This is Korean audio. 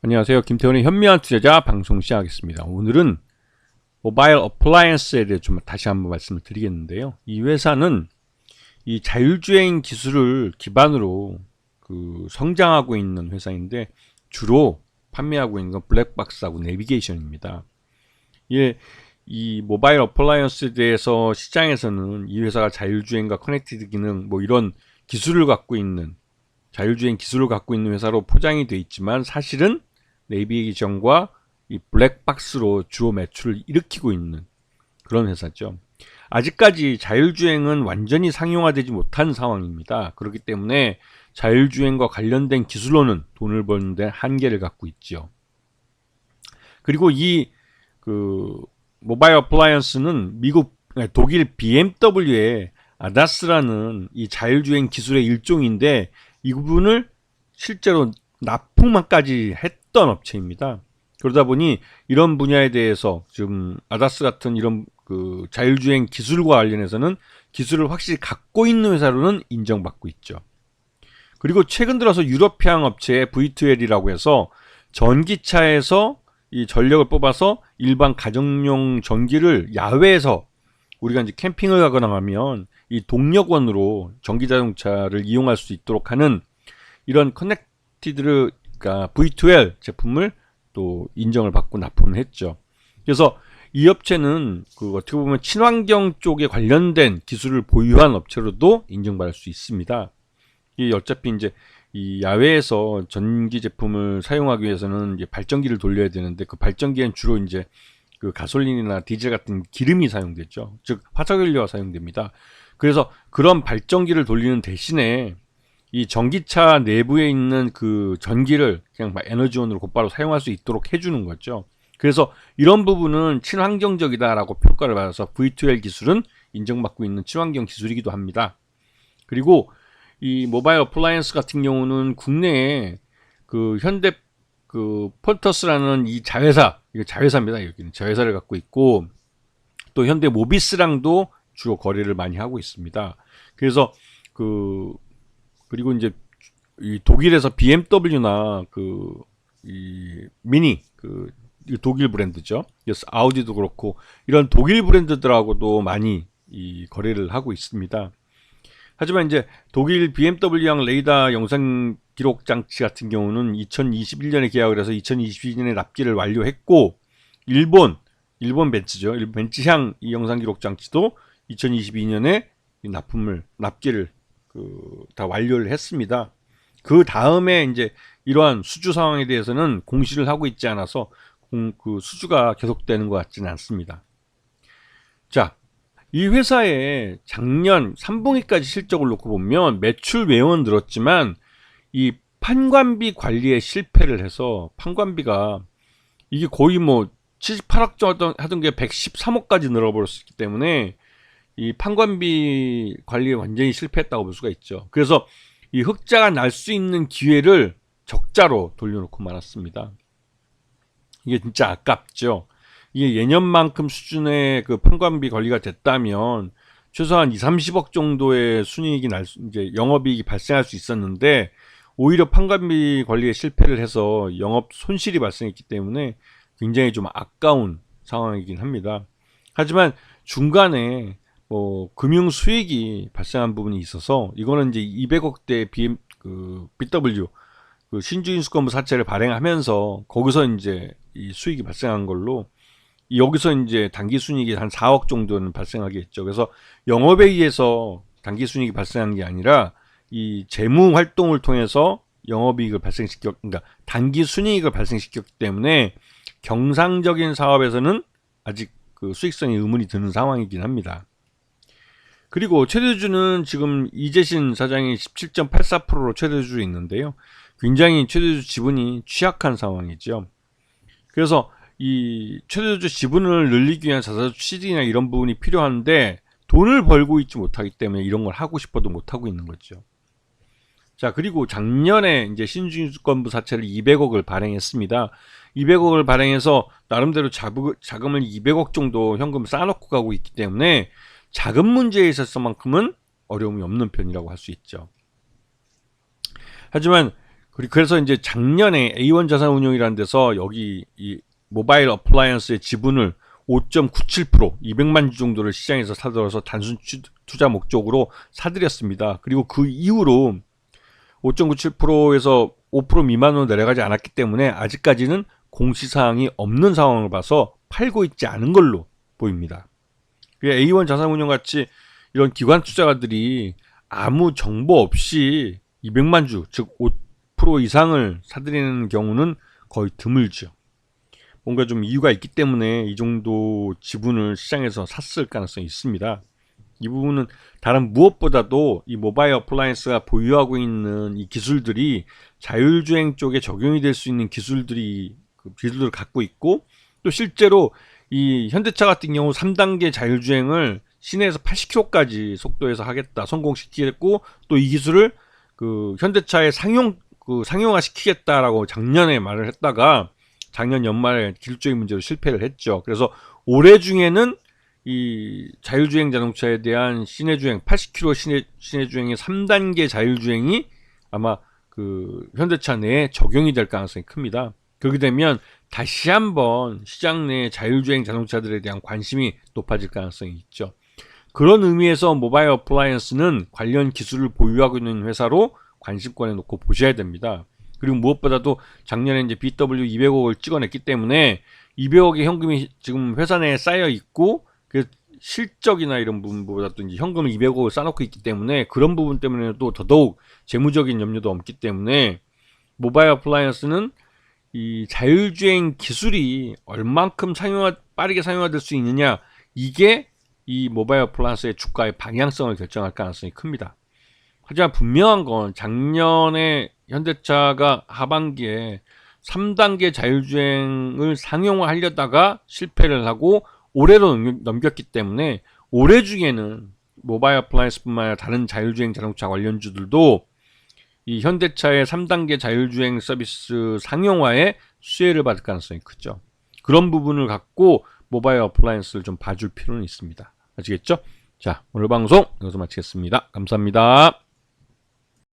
안녕하세요. 김태훈의 현명한 투자자 방송 시작하겠습니다. 오늘은 모바일 어플라이언스에 대해 좀 다시 한번 말씀을 드리겠는데요. 이 회사는 이 자율주행 기술을 기반으로 성장하고 있는 회사인데 주로 판매하고 있는 건 블랙박스하고 내비게이션입니다. 이 모바일 어플라이언스에 대해서 시장에서는 이 회사가 자율주행과 커넥티드 기능 이런 기술을 갖고 있는 자율주행 기술을 갖고 있는 회사로 포장이 되어 있지만 사실은 내비게이션과 이 블랙박스로 주로 매출을 일으키고 있는 그런 회사죠. 아직까지 자율주행은 완전히 상용화되지 못한 상황입니다. 그렇기 때문에 자율주행과 관련된 기술로는 돈을 버는 데 한계를 갖고 있죠. 그리고 이 모바일 어플라이언스는 독일 BMW의 아다스라는 이 자율주행 기술의 일종인데 이 부분을 실제로 납품까지 했던 업체입니다. 그러다 보니 이런 분야에 대해서 지금 아다스 같은 이런 자율주행 기술과 관련해서는 기술을 확실히 갖고 있는 회사로는 인정받고 있죠. 그리고 최근 들어서 유럽향 업체의 V2L이라고 해서 전기차에서 이 전력을 뽑아서 일반 가정용 전기를 야외에서 우리가 이제 캠핑을 가거나 하면 이 동력원으로 전기자동차를 이용할 수 있도록 하는 이런 커넥티드 V2L 제품을 또 인정을 받고 납품을 했죠. 그래서 이 업체는 어떻게 보면 친환경 쪽에 관련된 기술을 보유한 업체로도 인정받을 수 있습니다. 이 어차피 이제 이 야외에서 전기 제품을 사용하기 위해서는 이제 발전기를 돌려야 되는데 그 발전기엔 주로 이제 가솔린이나 디젤 같은 기름이 사용되죠. 즉 화석연료가 사용됩니다. 그래서 그런 발전기를 돌리는 대신에 이 전기차 내부에 있는 그 전기를 그냥 에너지원으로 곧바로 사용할 수 있도록 해주는 거죠. 그래서 이런 부분은 친환경적이다라고 평가를 받아서 V2L 기술은 인정받고 있는 친환경 기술이기도 합니다. 그리고 이 모바일 어플라이언스 같은 경우는 국내에 현대 폴터스라는 이 자회사, 이거 자회사입니다. 여기는 자회사를 갖고 있고 또 현대 모비스랑도 주로 거래를 많이 하고 있습니다. 그래서 그리고 이제 이 독일에서 BMW나 이 미니 독일 브랜드죠. 그래서 아우디도 그렇고 이런 독일 브랜드들하고도 많이 이 거래를 하고 있습니다. 하지만 이제 독일 BMW형 레이더 영상 기록 장치 같은 경우는 2021년에 계약을 해서 2022년에 납기를 완료했고 일본 벤츠죠. 일본 벤츠향 이 영상 기록 장치도 2022년에 납기를 다 완료를 했습니다. 그 다음에 이제 이러한 수주 상황에 대해서는 공시를 하고 있지 않아서 수주가 계속되는 것 같지는 않습니다. 자, 이 회사의 작년 3분기까지 실적을 놓고 보면 매출 외형은 늘었지만 이 판관비 관리에 실패를 해서 판관비가 이게 거의 78억 정도 하던 게 113억까지 늘어버렸기 때문에 이 판관비 관리에 완전히 실패했다고 볼 수가 있죠. 그래서 이 흑자가 날 수 있는 기회를 적자로 돌려놓고 말았습니다. 이게 진짜 아깝죠. 이게 예년만큼 수준의 판관비 관리가 됐다면 최소한 2~30억 정도의 순이익이 이제 영업이익이 발생할 수 있었는데 오히려 판관비 관리에 실패를 해서 영업 손실이 발생했기 때문에 굉장히 좀 아까운 상황이긴 합니다. 하지만 중간에 금융 수익이 발생한 부분이 있어서 이거는 이제 200억대 BW 신주인수권부 사채를 발행하면서 거기서 이제 이 수익이 발생한 걸로 여기서 이제 단기순이익이 한 4억 정도는 발생하게 했죠. 그래서 영업에 의해서 단기순이익이 발생한 게 아니라 이 재무 활동을 통해서 영업이익을 그러니까 단기순이익을 발생시켰기 때문에 경상적인 사업에서는 아직 수익성에 의문이 드는 상황이긴 합니다. 그리고 최대주주는 지금 이재신 사장이 17.84%로 최대주주에 있는데요. 굉장히 최대주주 지분이 취약한 상황이죠. 그래서 이 최대주주 지분을 늘리기 위한 자사주 취득이나 이런 부분이 필요한데 돈을 벌고 있지 못하기 때문에 이런 걸 하고 싶어도 못하고 있는 거죠. 자, 그리고 작년에 이제 신주인수권부 사채를 200억을 발행했습니다. 200억을 발행해서 나름대로 자금을 200억 정도 현금 쌓아놓고 가고 있기 때문에 자금 문제에 있어서만큼은 어려움이 없는 편이라고 할 수 있죠. 하지만 그래서 이제 작년에 A1 자산운용이라는 데서 여기 이 모바일 어플라이언스의 지분을 5.97% 200만 주 정도를 시장에서 사들어서 단순 투자 목적으로 사들였습니다. 그리고 그 이후로 5.97%에서 5% 미만으로 내려가지 않았기 때문에 아직까지는 공시사항이 없는 상황을 봐서 팔고 있지 않은 걸로 보입니다. A1 자산운용 같이 이런 기관 투자가들이 아무 정보 없이 200만 주, 즉 5% 이상을 사들이는 경우는 거의 드물죠. 뭔가 좀 이유가 있기 때문에 이 정도 지분을 시장에서 샀을 가능성이 있습니다. 이 부분은 다른 무엇보다도 이 모바일 어플라이언스가 보유하고 있는 이 기술들이 자율주행 쪽에 적용이 될 수 있는 기술들을 갖고 있고, 또 실제로 이 현대차 같은 경우 3단계 자율주행을 시내에서 80km까지 속도에서 하겠다 성공시키겠고, 또 이 기술을 그 현대차에 상용화 시키겠다라고 작년에 말을 했다가 작년 연말에 기술적인 문제로 실패를 했죠. 그래서 올해 중에는 이 자율주행 자동차에 대한 시내주행 80km 시내주행의 3단계 자율주행이 아마 그 현대차 내에 적용이 될 가능성이 큽니다. 그렇게 되면 다시 한번 시장 내 자율주행 자동차들에 대한 관심이 높아질 가능성이 있죠. 그런 의미에서 모바일 어플라이언스는 관련 기술을 보유하고 있는 회사로 관심권에 놓고 보셔야 됩니다. 그리고 무엇보다도 작년에 이제 BW 200억을 찍어냈기 때문에 200억의 현금이 지금 회사 내에 쌓여 있고, 그 실적이나 이런 부분보다도 이제 현금을 200억을 쌓아놓고 있기 때문에 그런 부분 때문에 또 더더욱 재무적인 염려도 없기 때문에 모바일 어플라이언스는 이 자율주행 기술이 얼만큼 빠르게 상용화될 수 있느냐, 이게 이 모바일 어플라이언스의 주가의 방향성을 결정할 가능성이 큽니다. 하지만 분명한 건 작년에 현대차가 하반기에 3단계 자율주행을 상용화하려다가 실패를 하고 올해로 넘겼기 때문에 올해 중에는 모바일 어플라이언스뿐만 아니라 다른 자율주행 자동차 관련주들도 이 현대차의 3단계 자율주행 서비스 상용화에 수혜를 받을 가능성이 크죠. 그런 부분을 갖고 모바일 어플라이언스를 좀 봐줄 필요는 있습니다. 아시겠죠? 자, 오늘 방송 여기서 마치겠습니다. 감사합니다.